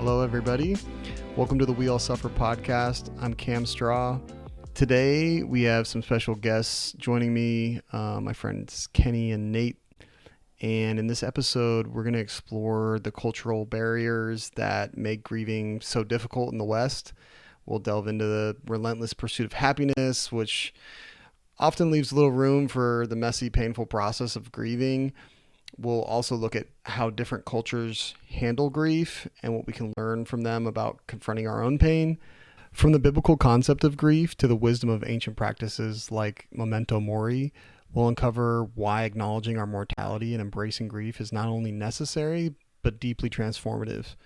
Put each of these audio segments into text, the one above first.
Hello, everybody. Welcome to the We All Suffer podcast. I'm Cam Straw. Today, we have some special guests joining me, my friends Kene and Nate. And in this episode, we're going to explore the cultural barriers that make grieving so difficult in the West. We'll delve into the relentless pursuit of happiness, which often leaves little room for the messy, painful process of grieving. We'll also look at how different cultures handle grief and what we can learn from them about confronting our own pain. From the biblical concept of grief to the wisdom of ancient practices like memento mori, we'll uncover why acknowledging our mortality and embracing grief is not only necessary, but deeply transformative.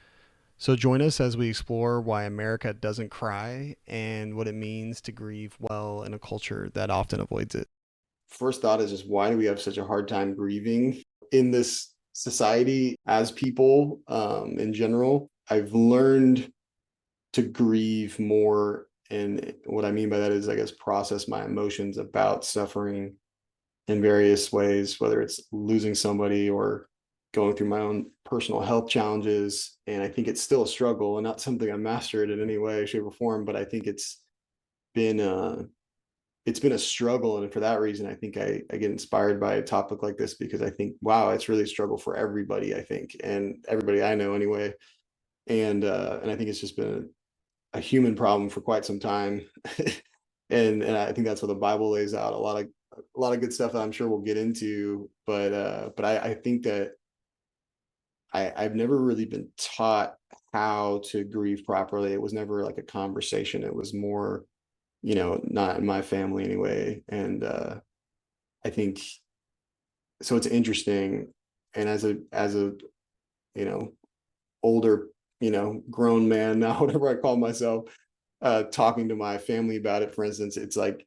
So join us as we explore why America doesn't cry and what it means to grieve well in a culture that often avoids it. First thought is just, why do we have such a hard time grieving in this society as people in general? I've learned to grieve more, and what I mean by that is, I guess, process my emotions about suffering in various ways, whether it's losing somebody or going through my own personal health challenges. And I think it's still a struggle and not something I mastered in any way, shape, or form, but I think been it's been a struggle. And for that reason, I think I get inspired by a topic like this, because I think, wow, it's really a struggle for everybody, I think, and everybody I know anyway. And I think it's just been a human problem for quite some time. and I think that's what the Bible lays out, a lot of good stuff that I'm sure we'll get into. But I think that I've never really been taught how to grieve properly. It was never like a conversation. It was more, not in my family anyway. And I think so. It's interesting. And as a older, grown man now, whatever I call myself, talking to my family about it, for instance, it's like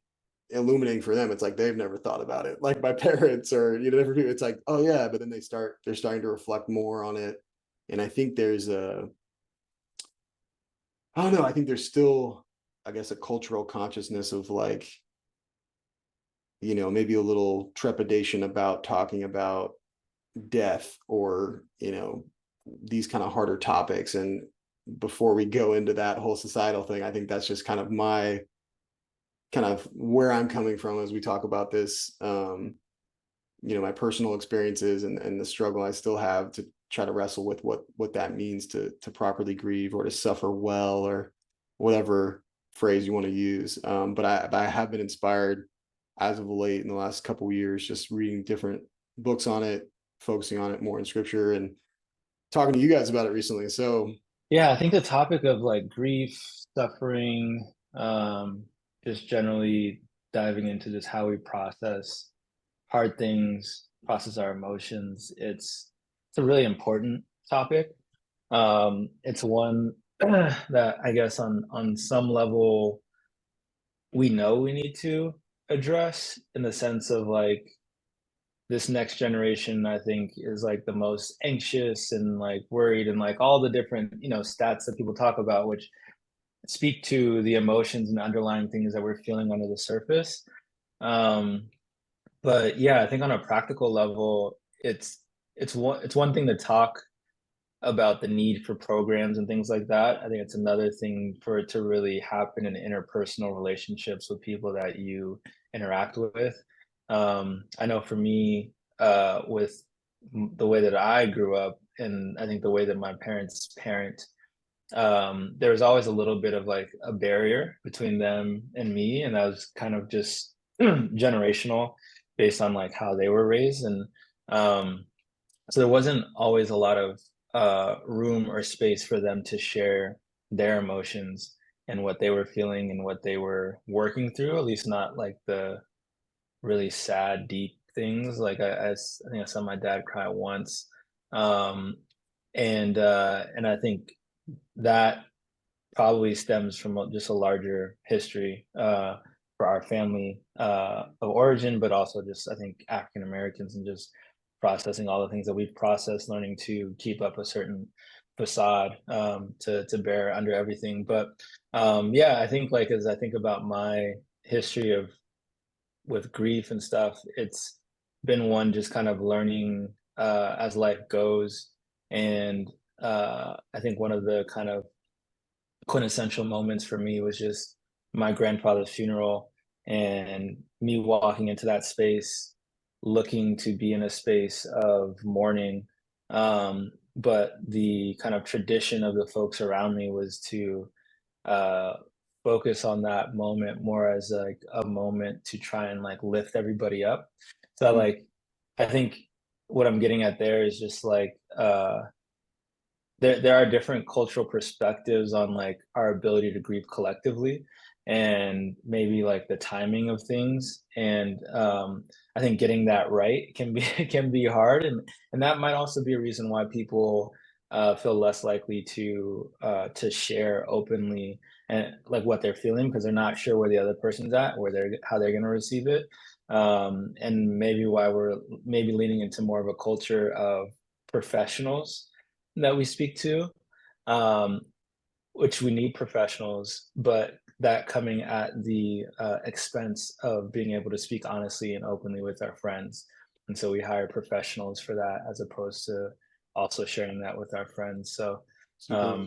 illuminating for them. It's like they've never thought about it, like my parents or different people. It's like, oh yeah, but then they're starting to reflect more on it. And I think I don't know, I think there's still, I guess, a cultural consciousness of like, maybe a little trepidation about talking about death or, these kind of harder topics. And before we go into that whole societal thing, I think that's just kind of where I'm coming from as we talk about this, my personal experiences and the struggle I still have to try to wrestle with what that means to properly grieve or to suffer well, or whatever phrase you want to use. But I have been inspired as of late in the last couple of years, just reading different books on it, focusing on it more in scripture, and talking to you guys about it recently. So Yeah, I think the topic of like grief, suffering, just generally diving into just how we process hard things, process our emotions. It's a really important topic. It's one that I guess on some level we know we need to address, in the sense of like this next generation, I think, is like the most anxious and like worried, and like all the different stats that people talk about, which speak to the emotions and underlying things that we're feeling under the surface. um but yeah, I think on a practical level, it's one thing to talk about the need for programs and things like that. I think it's another thing for it to really happen in interpersonal relationships with people that you interact with. I know for me, with the way that I grew up, and I think the way that my parents parent, there was always a little bit of like a barrier between them and me, and that was kind of just generational, based on like how they were raised. And um, so there wasn't always a lot of room or space for them to share their emotions and what they were feeling and what they were working through, at least not like the really sad, deep things. Like I think I saw my dad cry once. Um, and I think that probably stems from just a larger history for our family of origin, but also just, I think, African Americans, and just processing all the things that we've processed, learning to keep up a certain facade, to bear under everything. But yeah, I think like as I think about my history of with grief and stuff, it's been one just kind of learning as life goes, and I think one of the kind of quintessential moments for me was just my grandfather's funeral and me walking into that space, looking to be in a space of mourning. But the kind of tradition of the folks around me was to uh, focus on that moment more as like a moment to try and like lift everybody up. So like, I think what I'm getting at there is just like, there are different cultural perspectives on like our ability to grieve collectively and maybe like the timing of things, and I think getting that right can be can be hard, and that might also be a reason why people feel less likely to share openly and like what they're feeling, because they're not sure where the other person's at, where they're how they're going to receive it, and maybe why we're maybe leaning into more of a culture of professionals that we speak to, um, which we need professionals, but that coming at the expense of being able to speak honestly and openly with our friends. And so we hire professionals for that as opposed to also sharing that with our friends. So, Super.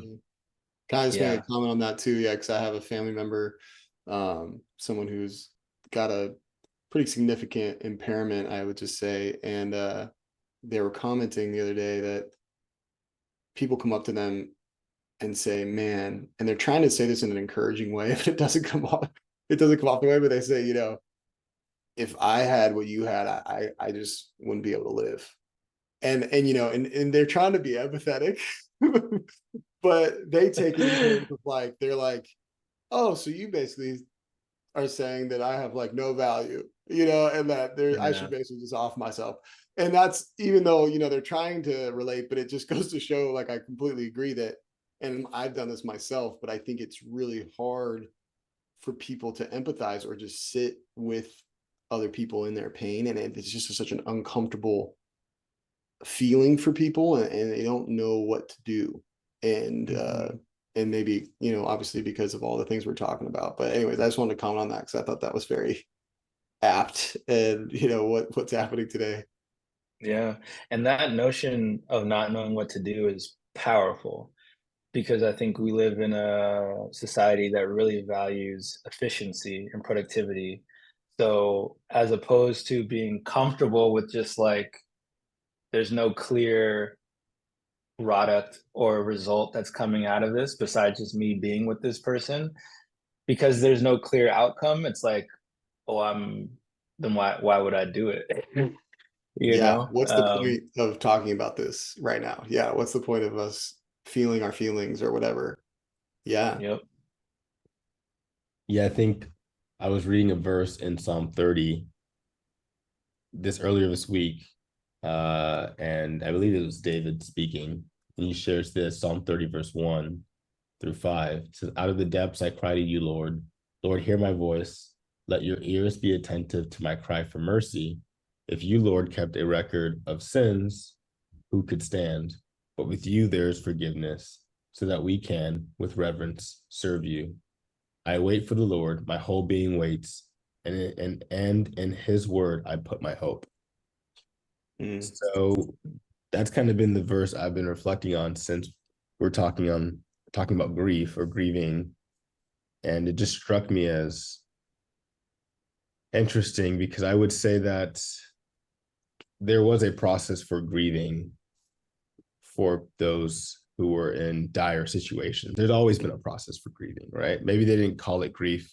Can I just make a yeah. comment on that too? Yeah, because I have a family member, someone who's got a pretty significant impairment, I would just say, and they were commenting the other day that people come up to them and say, "Man," and they're trying to say this in an encouraging way, but it doesn't come off. It doesn't come off the way, but they say, if I had what you had, I just wouldn't be able to live. And and they're trying to be empathetic, but they take it in terms of like they're like, oh, so you basically are saying that I have like no value, and that I should Yeah. basically just off myself. And that's even though, they're trying to relate, but it just goes to show like I completely agree that, and I've done this myself, but I think it's really hard for people to empathize or just sit with other people in their pain. And it's just such an uncomfortable feeling for people, and they don't know what to do. And Mhm. and maybe, obviously because of all the things we're talking about. But anyways, I just wanted to comment on that because I thought that was very apt, and what's happening today. Yeah. And that notion of not knowing what to do is powerful, because I think we live in a society that really values efficiency and productivity. So as opposed to being comfortable with just like there's no clear product or result that's coming out of this besides just me being with this person, because there's no clear outcome, it's like, oh, then why would I do it? You Yeah, know? what's the point of talking about this right now? Yeah, what's the point of us feeling our feelings or whatever? Yeah. Yep. Yeah, I think I was reading a verse in Psalm 30 this earlier this week, and I believe it was David speaking, and he shares this Psalm 30, verse 1 through 5. It says, out of the depths I cry to you, Lord. Lord, hear my voice. Let your ears be attentive to my cry for mercy. If you, Lord, kept a record of sins, who could stand? But with you there is forgiveness, so that we can, with reverence, serve you. I wait for the Lord, my whole being waits, and in his word I put my hope. Mm. So that's kind of been the verse I've been reflecting on since we're talking about grief or grieving. And it just struck me as interesting because I would say that there was a process for grieving for those who were in dire situations. There's always been a process for grieving, right? Maybe they didn't call it grief.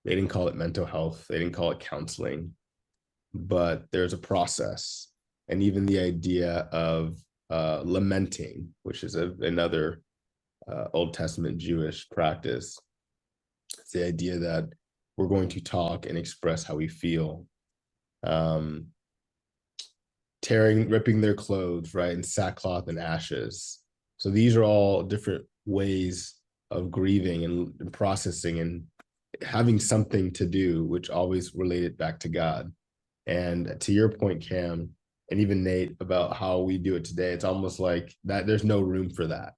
They didn't call it mental health. They didn't call it counseling, but there's a process. And even the idea of lamenting, which is another Old Testament Jewish practice. It's the idea that we're going to talk and express how we feel. Um, ripping their clothes, right, in sackcloth and ashes. So these are all different ways of grieving and processing and having something to do, which always related back to God. And to your point, Cam, and even Nate, about how we do it today, it's almost like that there's no room for that.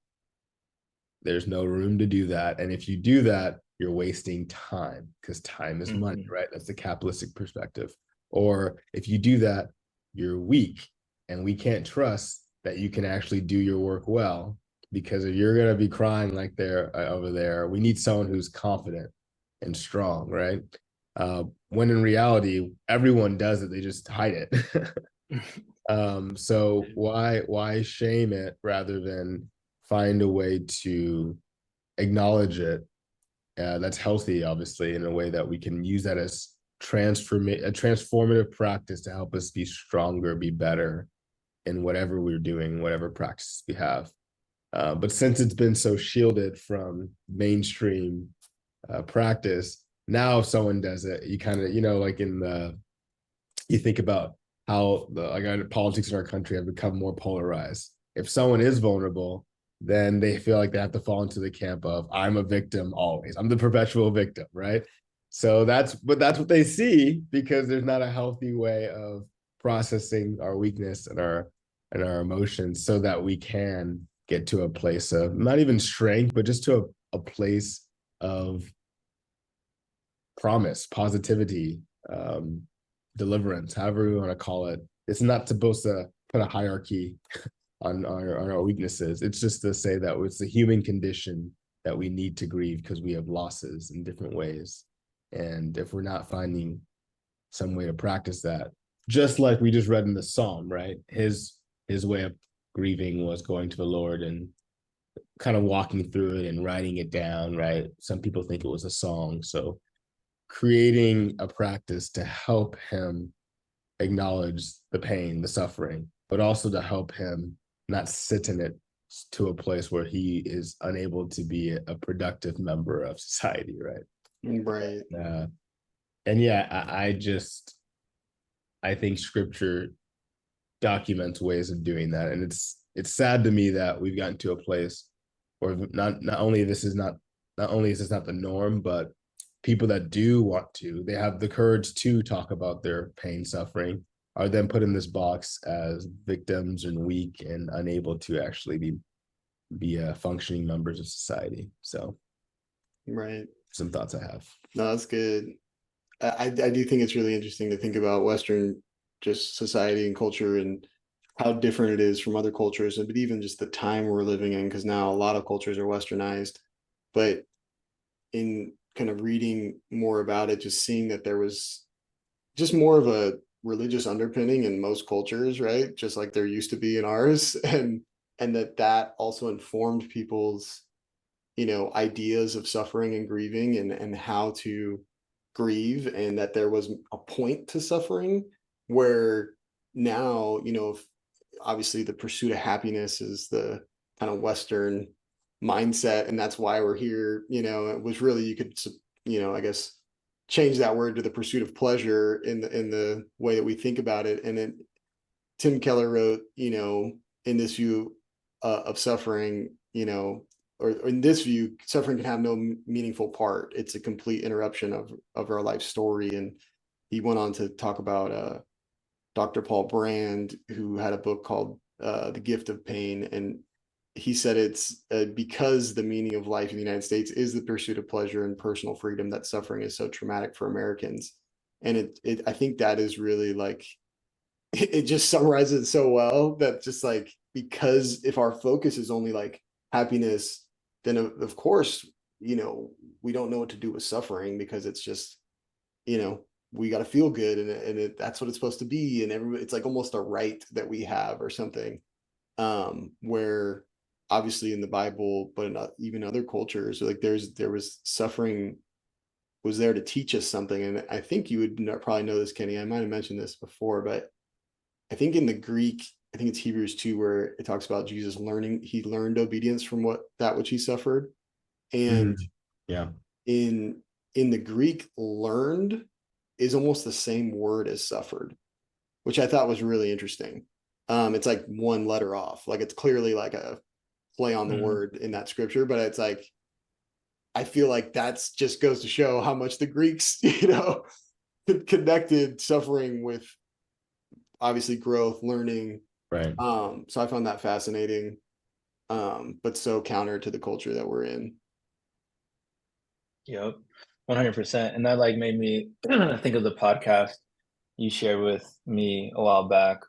There's no room to do that. And if you do that, you're wasting time because time is money, Mhm. right? That's the capitalistic perspective. Or if you do that, you're weak, and we can't trust that you can actually do your work well. Because if you're going to be crying like they're over there, we need someone who's confident and strong, right? When in reality, everyone does it, they just hide it. So why shame it rather than find a way to acknowledge it? That's healthy, obviously, in a way that we can use that as a transformative practice to help us be stronger, be better in whatever we're doing, whatever practice we have. But since it's been so shielded from mainstream practice, now if someone does it, you kind of, like you think about how politics in our country have become more polarized. If someone is vulnerable, then they feel like they have to fall into the camp of I'm a victim always. I'm the perpetual victim, right? So that's what they see, because there's not a healthy way of processing our weakness and our emotions so that we can get to a place of not even strength, but just to a place of promise, positivity, deliverance, however we want to call it. It's not supposed to put a hierarchy on our weaknesses. It's just to say that it's the human condition that we need to grieve because we have losses in different ways. And if we're not finding some way to practice that, just like we just read in the Psalm, right? His way of grieving was going to the Lord and kind of walking through it and writing it down, right? Some people think it was a song. So creating a practice to help him acknowledge the pain, the suffering, but also to help him not sit in it to a place where he is unable to be a productive member of society, right? Right. And yeah, I think scripture documents ways of doing that, and it's sad to me that we've gotten to a place where not only is this not the norm, but people that do want to, they have the courage to talk about their pain, suffering, are then put in this box as victims and weak and unable to actually be functioning members of society. So, right. Some thoughts I have. No, that's good. I do think it's really interesting to think about Western just society and culture and how different it is from other cultures, but even just the time we're living in, because now a lot of cultures are westernized. But in kind of reading more about it, just seeing that there was just more of a religious underpinning in most cultures, right? Just like there used to be in ours, and that also informed people's ideas of suffering and grieving and how to grieve, and that there was a point to suffering where now if obviously the pursuit of happiness is the kind of Western mindset, and that's why we're here. It was really, you could I guess change that word to the pursuit of pleasure in the way that we think about it. And then Tim Keller wrote, in this view of suffering, or in this view, suffering can have no meaningful part. It's a complete interruption of our life story. And he went on to talk about Dr. Paul Brand, who had a book called The Gift of Pain. And he said it's because the meaning of life in the United States is the pursuit of pleasure and personal freedom, that suffering is so traumatic for Americans. And I think that is really like, it just summarizes it so well, that just like, because if our focus is only like happiness, then of course, we don't know what to do with suffering, because it's just, we got to feel good, and that's what it's supposed to be. And everybody, it's like almost a right that we have or something, where obviously in the Bible, but in even other cultures, like there was suffering was there to teach us something. And I think you would probably know this, Kenny. I might have mentioned this before, but I think in the Greek, I think it's Hebrews 2, where it talks about Jesus he learned obedience from which he suffered. And yeah, in the Greek, learned is almost the same word as suffered, which I thought was really interesting. It's like one letter off. Like it's clearly like a play on the word in that scripture, but it's like, I feel like that's just goes to show how much the Greeks, connected suffering with obviously growth, learning. right. So I found that fascinating, but so counter to the culture that we're in. Yep, 100%. And that like made me think of the podcast you shared with me a while back,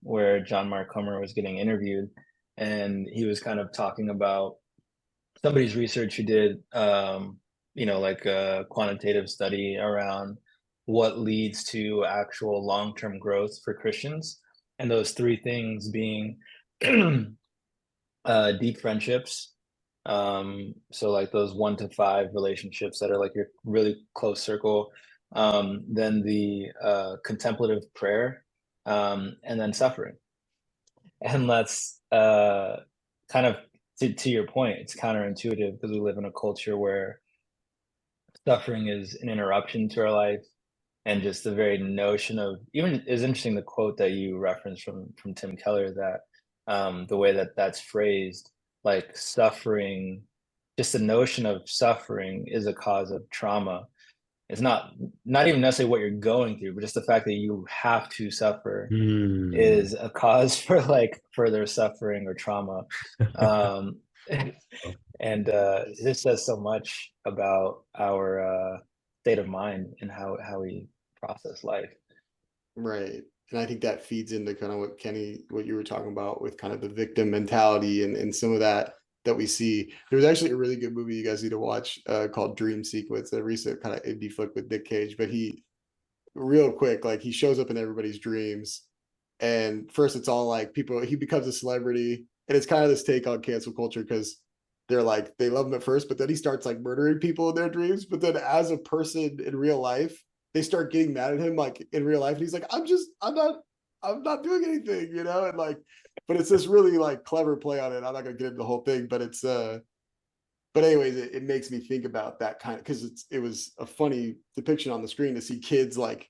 where John Mark Comer was getting interviewed, and he was kind of talking about somebody's research who did, like a quantitative study around what leads to actual long-term growth for Christians, and those three things being deep friendships. So like those 1 to 5 relationships that are like your really close circle. Then the contemplative prayer, and then suffering. And that's kind of to your point, it's counterintuitive because we live in a culture where suffering is an interruption to our life, and just the very notion of, even is interesting, the quote that you referenced from Tim Keller, that the way that that's phrased, like suffering, just the notion of suffering is a cause of trauma. It's not even necessarily what you're going through, but just the fact that you have to suffer Hmm. is a cause for like further suffering or trauma. Um, and this says so much about our state of mind and how we process life. Right. And I think that feeds into kind of what you were talking about with kind of the victim mentality and some of that we see. There was actually a really good movie you guys need to watch called Dream Sequence, a recent kind of indie flick with Nick Cage. But he, real quick, like he shows up in everybody's dreams. And first it's all like he becomes a celebrity. And it's kind of this take on cancel culture because they're like, they love him at first, but then he starts like murdering people in their dreams. But then as a person in real life, they start getting mad at him like in real life. And he's like, I'm not doing anything, and like, but it's this really like clever play on it. I'm not gonna get into the whole thing, but but anyways, it makes me think about that kind of, because it was a funny depiction on the screen to see kids like,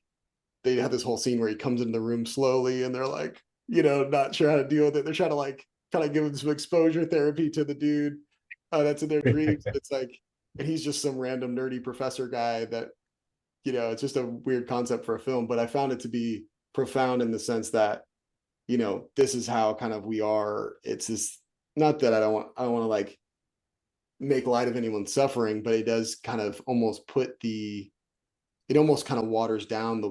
they have this whole scene where he comes in the room slowly and they're like, not sure how to deal with it. They're trying to like kind of give him some exposure therapy to the dude that's in their dreams. It's like, and he's just some random nerdy professor guy that, it's just a weird concept for a film, but I found it to be profound in the sense that, this is how kind of we are. It's this, not that I don't want to like make light of anyone's suffering, but it does kind of almost it almost kind of waters down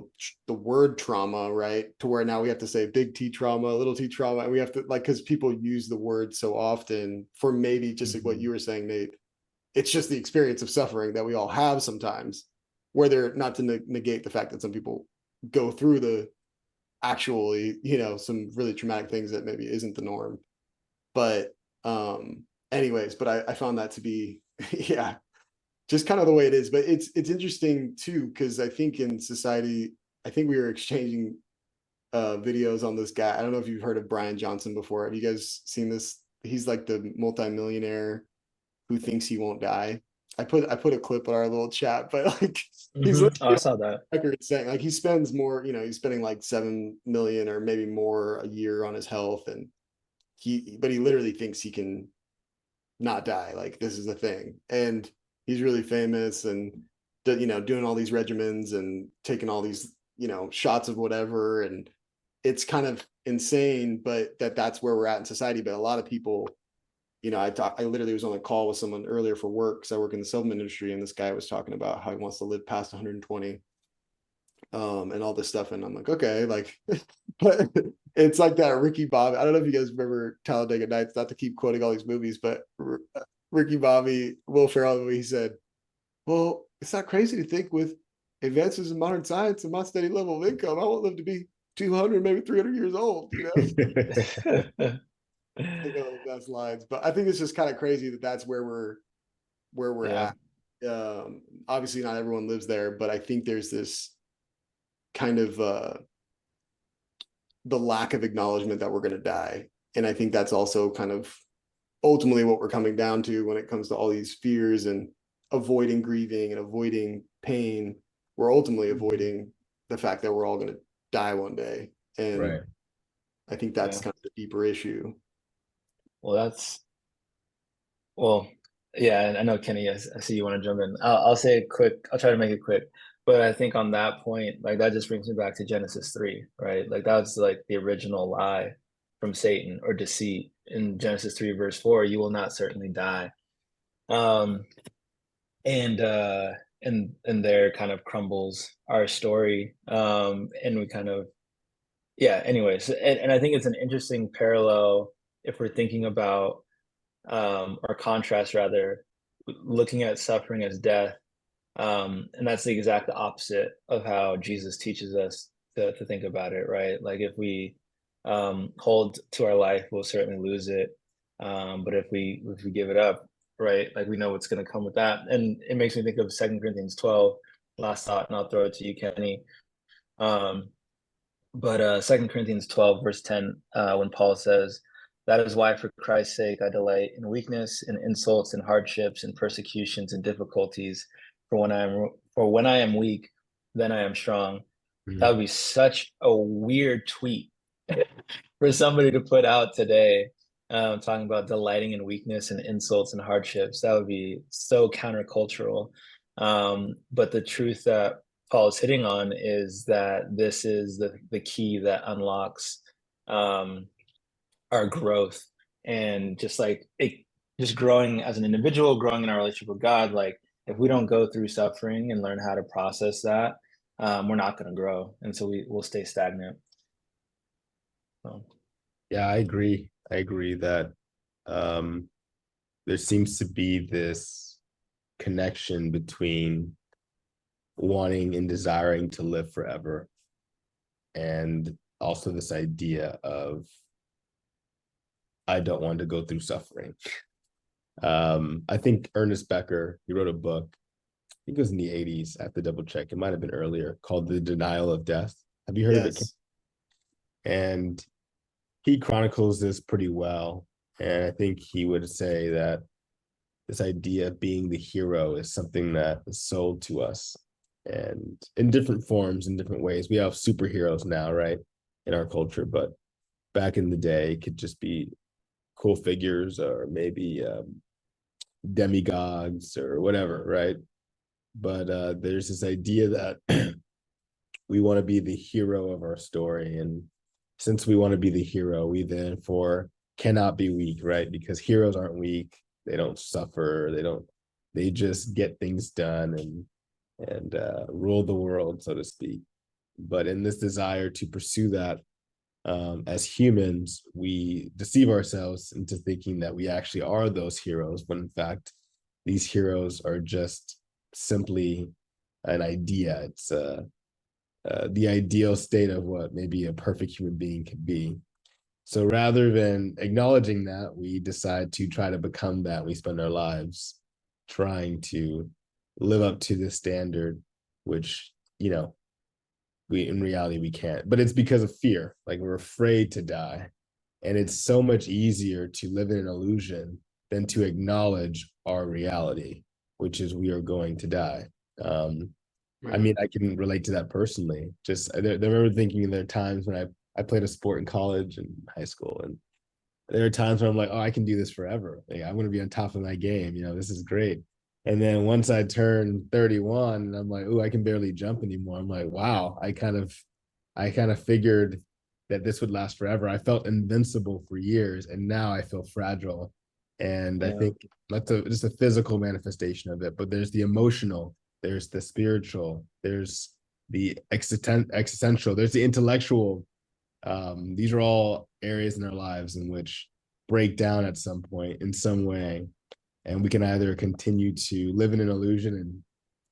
the word trauma, right? To where now we have to say big T trauma, little T trauma, and we have to like, because people use the word so often for maybe just like what you were saying, Nate. It's just the experience of suffering that we all have sometimes, where they're not to negate the fact that some people go through the actually, some really traumatic things that maybe isn't the norm. But anyways, but I found that to be yeah, just kind of the way it is. But it's interesting too, because I think in society, I think we were exchanging videos on this guy. I don't know if you've heard of Brian Johnson before. Have you guys seen this? He's like the multimillionaire who thinks he won't die. I put a clip on our little chat, but like he's Mm-hmm. Oh, I literally saw that. on record saying like he spends more, he's spending like 7 million or maybe more a year on his health, and but he literally thinks he can not die. Like this is the thing, and he's really famous and doing all these regimens and taking all these shots of whatever, and it's kind of insane. But that's where we're at in society. But a lot of people, I literally was on a call with someone earlier for work because I work in the supplement industry, and this guy was talking about how he wants to live past 120 and all this stuff, and I'm like, okay, like but it's like that Ricky Bobby. I don't know if you guys remember Talladega Nights, not to keep quoting all these movies, but Ricky Bobby, Will Ferrell, he said, well, it's not crazy to think with advances in modern science and my steady level of income, I won't live to be 200, maybe 300 years old, I think one of the best lines. But I think it's just kind of crazy that that's where we're Yeah. at. Obviously not everyone lives there, but I think there's this kind of the lack of acknowledgement that we're going to die. And I think that's also kind of ultimately what we're coming down to when it comes to all these fears and avoiding grieving and avoiding pain. We're ultimately avoiding the fact that we're all going to die one day. And Right. I think that's Yeah. kind of the deeper issue. Well, well, yeah, and I know Kenny, I see you want to jump in. I'll say it quick. I'll try to make it quick. But I think on that point, like that just brings me back to Genesis 3, right? Like that's like the original lie from Satan, or deceit. In Genesis 3, verse 4, you will not certainly die. Um, and and there kind of crumbles our story. And we kind of, yeah, anyways. And I think it's an interesting parallel if we're thinking about, or contrast rather, looking at suffering as death. And that's the exact opposite of how Jesus teaches us to think about it, right? Like if we hold to our life, we'll certainly lose it. But if we give it up, right, like we know what's going to come with that. And it makes me think of 2 Corinthians 12, last thought, and I'll throw it to you, Kenny. Um, but 2 Corinthians 12, verse 10, when Paul says, "That is why for Christ's sake I delight in weakness, in insults, and hardships, and persecutions, and difficulties. For when I am weak, then I am strong." That would be such a weird tweet for somebody to put out today, talking about delighting in weakness and insults and hardships. That would be so countercultural. But the truth that Paul is hitting on is that this is the key that unlocks our growth, and just like it, just growing as an individual, growing in our relationship with God. Like if we don't go through suffering and learn how to process that, we're not going to grow, and so we'll stay stagnant. So. Yeah, I agree. I agree that there seems to be this connection between wanting and desiring to live forever, and also this idea of I don't want to go through suffering. I think Ernest Becker, he wrote a book, I think it was in the 80s, I have to double check, it might have been earlier, called The Denial of Death. Have you heard of it? And he chronicles this pretty well. And I think he would say that this idea of being the hero is something that is sold to us, and in different forms, in different ways. We have superheroes now, right, in our culture, but back in the day, it could just be cool figures, or maybe demigods or whatever, right? But there's this idea that we want to be the hero of our story, and since we want to be the hero, we therefore cannot be weak, right? Because heroes aren't weak, they don't suffer, they just get things done and rule the world, so to speak. But in this desire to pursue that, as humans, we deceive ourselves into thinking that we actually are those heroes, when in fact, these heroes are just simply an idea. It's the ideal state of what maybe a perfect human being can be. So rather than acknowledging that, we decide to try to become that. We spend our lives trying to live up to this standard, which, we in reality we can't. But it's because of fear. Like we're afraid to die. And it's so much easier to live in an illusion than to acknowledge our reality, which is we are going to die. I mean, I can relate to that personally. Just I remember thinking there are times when I played a sport in college and high school, and there are times when I'm like, oh, I can do this forever. Like, I'm going to be on top of my game. This is great. And then once I turn 31, and I'm like, oh, I can barely jump anymore. I'm like, wow, I kind of figured that this would last forever. I felt invincible for years, and now I feel fragile. And I think that's just a physical manifestation of it. But there's the emotional, there's the spiritual, there's the existential, there's the intellectual. These are all areas in our lives in which break down at some point in some way. And we can either continue to live in an illusion and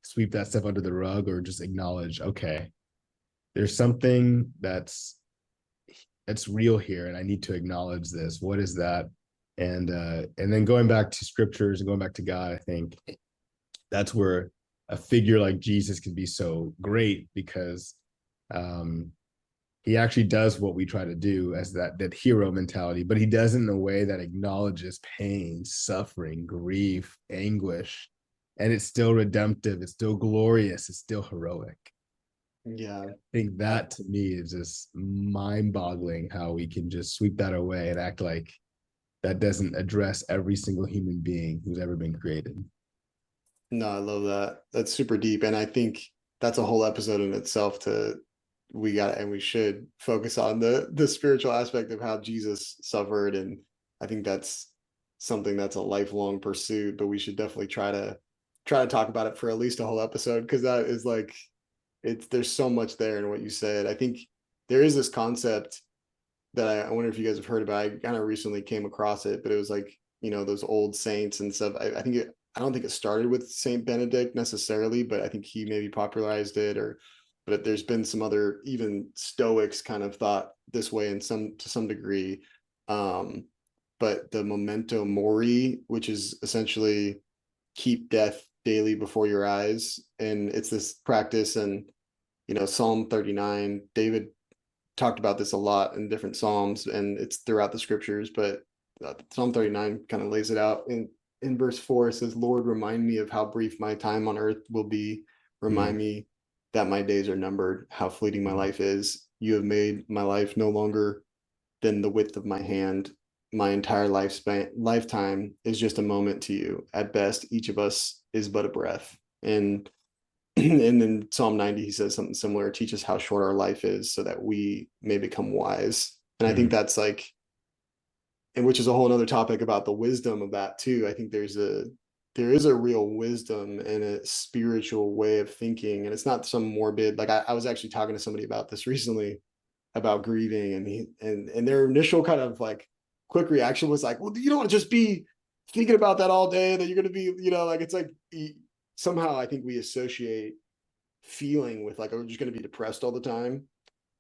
sweep that stuff under the rug, or just acknowledge, okay, there's something that's real here, and I need to acknowledge this. What is that? And then going back to scriptures and going back to God, I think that's where a figure like Jesus can be so great, because he actually does what we try to do as that hero mentality, but he does it in a way that acknowledges pain, suffering, grief, anguish, and it's still redemptive, it's still glorious, it's still heroic. Yeah. I think that to me is just mind-boggling, how we can just sweep that away and act like that doesn't address every single human being who's ever been created. No, I love that. That's super deep. And I think that's a whole episode in itself we should focus on the spiritual aspect of how Jesus suffered. And I think that's something that's a lifelong pursuit, but we should definitely try to try to talk about it for at least a whole episode, because that is like, there's so much there in what you said. I think there is this concept that I wonder if you guys have heard about. I kind of recently came across it, but it was like, those old saints and stuff. I don't think it started with Saint Benedict necessarily, but I think he maybe popularized it, but there's been some other, even Stoics kind of thought this way to some degree. But the memento mori, which is essentially keep death daily before your eyes. And it's this practice, and Psalm 39, David talked about this a lot in different Psalms, and it's throughout the scriptures, but Psalm 39 kind of lays it out. In verse 4, it says, Lord, remind me of how brief my time on earth will be. Remind me that my days are numbered, how fleeting my life is. You have made my life no longer than the width of my hand. My entire lifetime is just a moment to you. At best, each of us is but a breath. And in Psalm 90, he says something similar: teach us how short our life is so that we may become wise. And I think that's like, and which is a whole other topic about the wisdom of that too. I think there is a real wisdom and a spiritual way of thinking. And it's not some morbid, like I was actually talking to somebody about this recently, about grieving, and their initial kind of like quick reaction was like, well, you don't want to just be thinking about that all day, that you're going to be, like, it's like, somehow I think we associate feeling with like, oh, we're just going to be depressed all the time.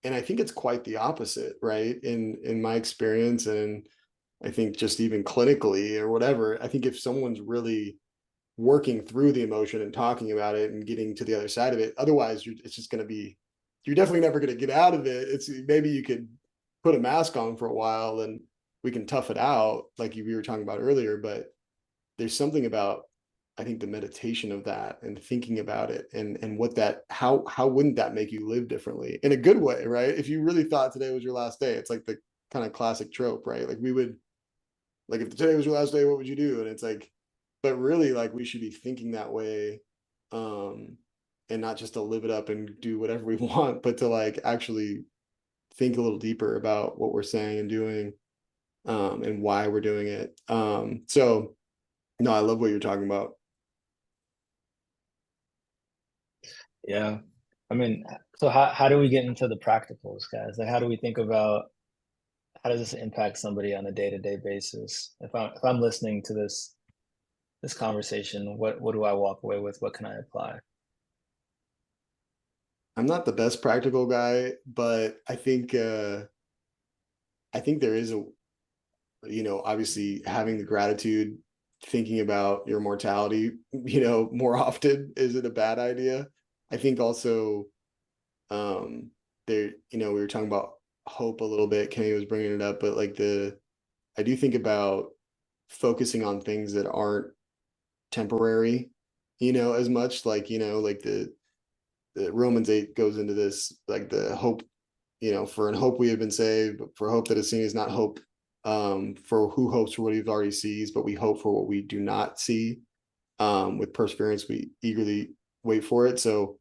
And I think it's quite the opposite, right? In my experience, and I think just even clinically or whatever, I think if someone's really working through the emotion and talking about it and getting to the other side of it, otherwise it's just going to be, you're definitely never going to get out of it. It's maybe you could put a mask on for a while and we can tough it out, like we were talking about earlier. But there's something about, I think, the meditation of that and thinking about it, and what that, how wouldn't that make you live differently in a good way, right? If you really thought today was your last day, it's like the kind of classic trope, right? Like we would, like, if today was your last day, what would you do? And it's like, but really, like, we should be thinking that way, and not just to live it up and do whatever we want, but to like actually think a little deeper about what we're saying and doing, and why we're doing it. So no, I love what you're talking about. Yeah. I mean, so how do we get into the practicals, guys? Like, how do we think about, how does this impact somebody on a day-to-day basis? If I'm listening to this conversation, what do I walk away with? What can I apply? I'm not the best practical guy, but I think there is a, obviously having the gratitude, thinking about your mortality, more often isn't a bad idea. I think also, there, we were talking about hope a little bit. Kenny was bringing it up, but like I do think about focusing on things that aren't temporary, as much, like, like the Romans 8 goes into this, like the hope, for in hope we have been saved, but for hope that is seen is not hope. For who hopes for what he already sees, but we hope for what we do not see. With perseverance, we eagerly wait for it. So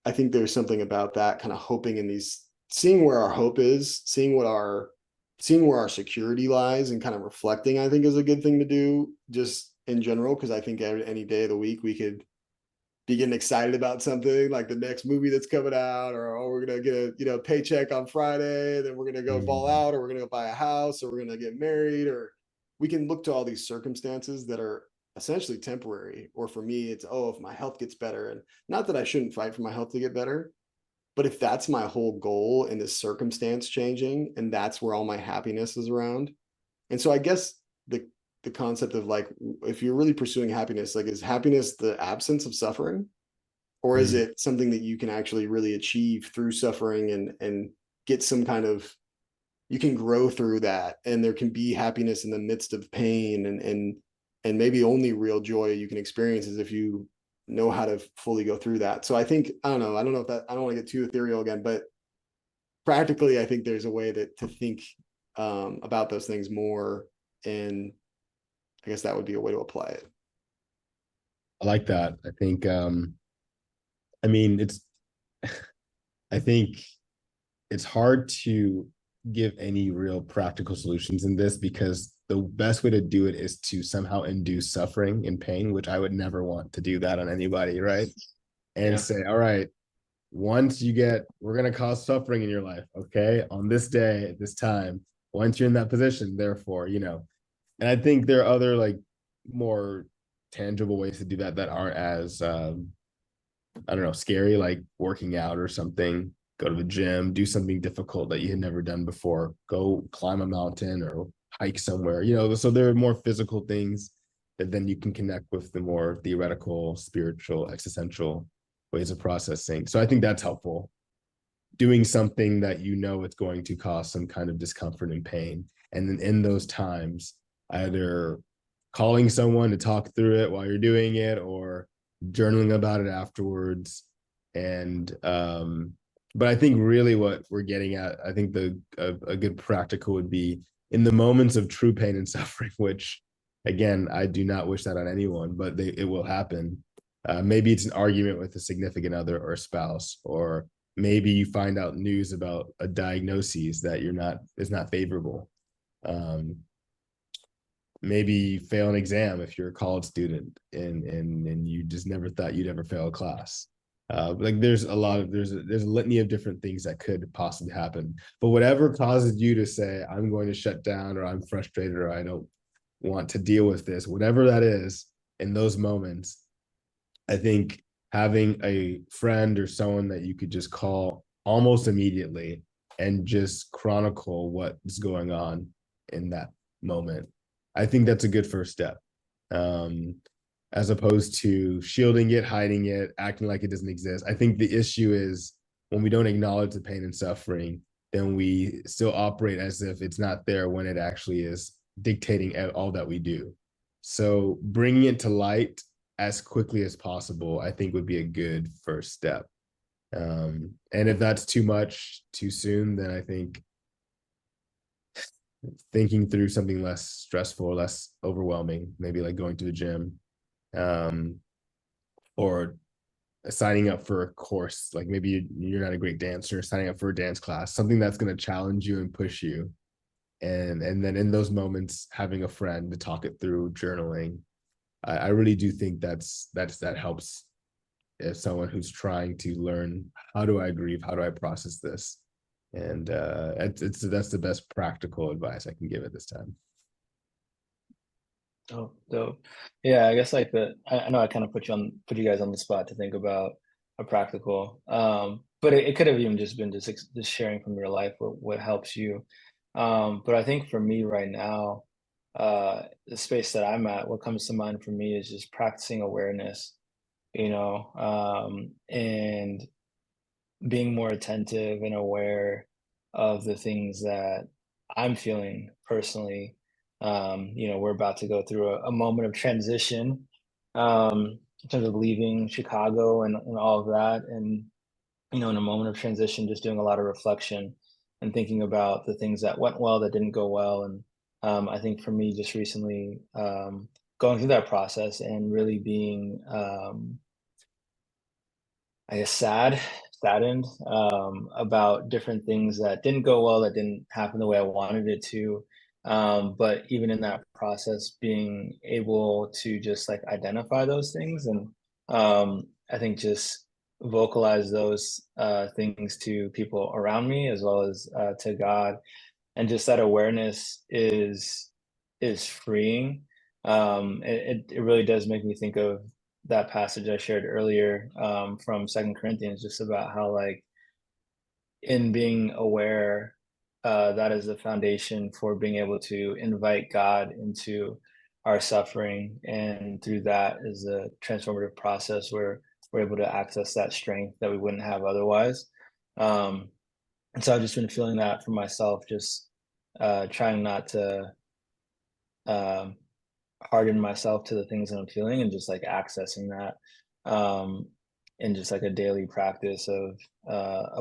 I think there's something about that, kind of hoping in these, seeing where our hope is, seeing where our security lies, and kind of reflecting, I think, is a good thing to do just in general. Because I think any day of the week we could be getting excited about something like the next movie that's coming out, or oh, we're gonna get a paycheck on Friday, then we're gonna go ball out, or we're gonna go buy a house, or we're gonna get married, or we can look to all these circumstances that are essentially temporary. Or for me, it's, oh, if my health gets better, and not that I shouldn't fight for my health to get better, but if that's my whole goal in this circumstance changing, and that's where all my happiness is around. And so I guess the concept of like, if you're really pursuing happiness, like, is happiness the absence of suffering, or is it something that you can actually really achieve through suffering, and get some kind of, you can grow through that, and there can be happiness in the midst of pain, and maybe only real joy you can experience is if you know how to fully go through that. So I think, I don't know if that, I don't want to get too ethereal again, but practically, I think there's a way that to think, about those things more, and I guess that would be a way to apply it. I like that. I think, I mean, I think it's hard to give any real practical solutions in this, because the best way to do it is to somehow induce suffering and pain, which I would never want to do that on anybody, right? And say, all right, once we're going to cause suffering in your life, okay, on this day at this time, once you're in that position, therefore, and I think there are other like more tangible ways to do that aren't as I don't know, scary, like working out or something. Go to the gym, do something difficult that you had never done before. Go climb a mountain or hike somewhere. So there are more physical things that then you can connect with the more theoretical, spiritual, existential ways of processing. So I think that's helpful. Doing something that it's going to cause some kind of discomfort and pain. And then in those times, either calling someone to talk through it while you're doing it or journaling about it afterwards. And but I think really what we're getting at, I think a good practical would be in the moments of true pain and suffering, which again, I do not wish that on anyone, but it will happen. Maybe it's an argument with a significant other or a spouse, or maybe you find out news about a diagnosis that is not favorable. Maybe you fail an exam if you're a college student and you just never thought you'd ever fail a class. Like there's a litany of different things that could possibly happen. But whatever causes you to say, I'm going to shut down, or I'm frustrated, or I don't want to deal with this, whatever that is, in those moments, I think having a friend or someone that you could just call almost immediately and just chronicle what's going on in that moment, I think that's a good first step. As opposed to shielding it, hiding it, acting like it doesn't exist. I think the issue is when we don't acknowledge the pain and suffering, then we still operate as if it's not there when it actually is dictating all that we do. So bringing it to light as quickly as possible, I think would be a good first step. And if that's too much too soon, then I think thinking through something less stressful, less overwhelming, maybe like going to the gym, or signing up for a course, like maybe you're not a great dancer, signing up for a dance class, something that's going to challenge you and push you. And then in those moments, having a friend to talk it through, journaling, I really do think that helps if someone who's trying to learn, how do I grieve? How do I process this? And that's the best practical advice I can give at this time. Oh, dope. Yeah, I guess like I know I kind of put you guys on the spot to think about a practical, but it could have even just been just sharing from your life what helps you. But I think for me right now, the space that I'm at, what comes to mind for me is just practicing awareness, and being more attentive and aware of the things that I'm feeling personally. We're about to go through a moment of transition, in terms of leaving Chicago and all of that. And, in a moment of transition, just doing a lot of reflection and thinking about the things that went well, that didn't go well. And I think for me, just recently, going through that process and really being, I guess, saddened, about different things that didn't go well, that didn't happen the way I wanted it to. But even in that process, being able to just like identify those things and, I think just vocalize those things to people around me as well as to God, and just that awareness is freeing. It really does make me think of that passage I shared earlier, from Second Corinthians, just about how like in being aware, that is the foundation for being able to invite God into our suffering, and through that is a transformative process where we're able to access that strength that we wouldn't have otherwise. Um, and so I've just been feeling that for myself, just trying not to um, harden myself to the things that I'm feeling, and just like accessing that, in just like a daily practice of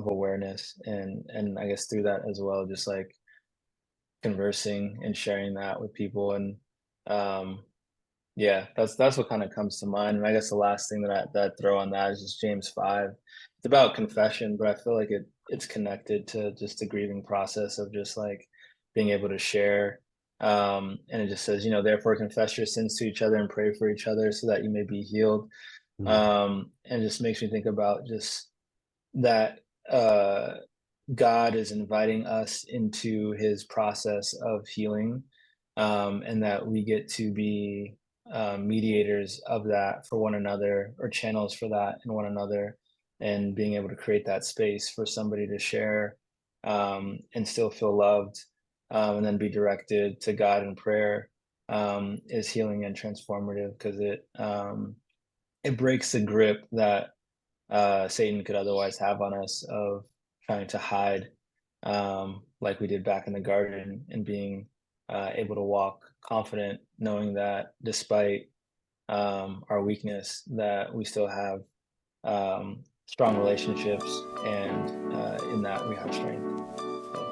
awareness, and I guess through that as well, just like conversing and sharing that with people. And um yeah, that's what kind of comes to mind. And I guess the last thing that I throw on that is just James 5. It's about confession, but I feel like it's connected to just the grieving process of just like being able to share And it just says, therefore confess your sins to each other and pray for each other so that you may be healed. And it just makes me think about just that God is inviting us into his process of healing, and that we get to be mediators of that for one another, or channels for that in one another, and being able to create that space for somebody to share, and still feel loved, and then be directed to God in prayer, is healing and transformative, because it breaks the grip that Satan could otherwise have on us of trying to hide, like we did back in the garden, and being able to walk confident, knowing that despite our weakness, that we still have strong relationships, and in that we have strength. So.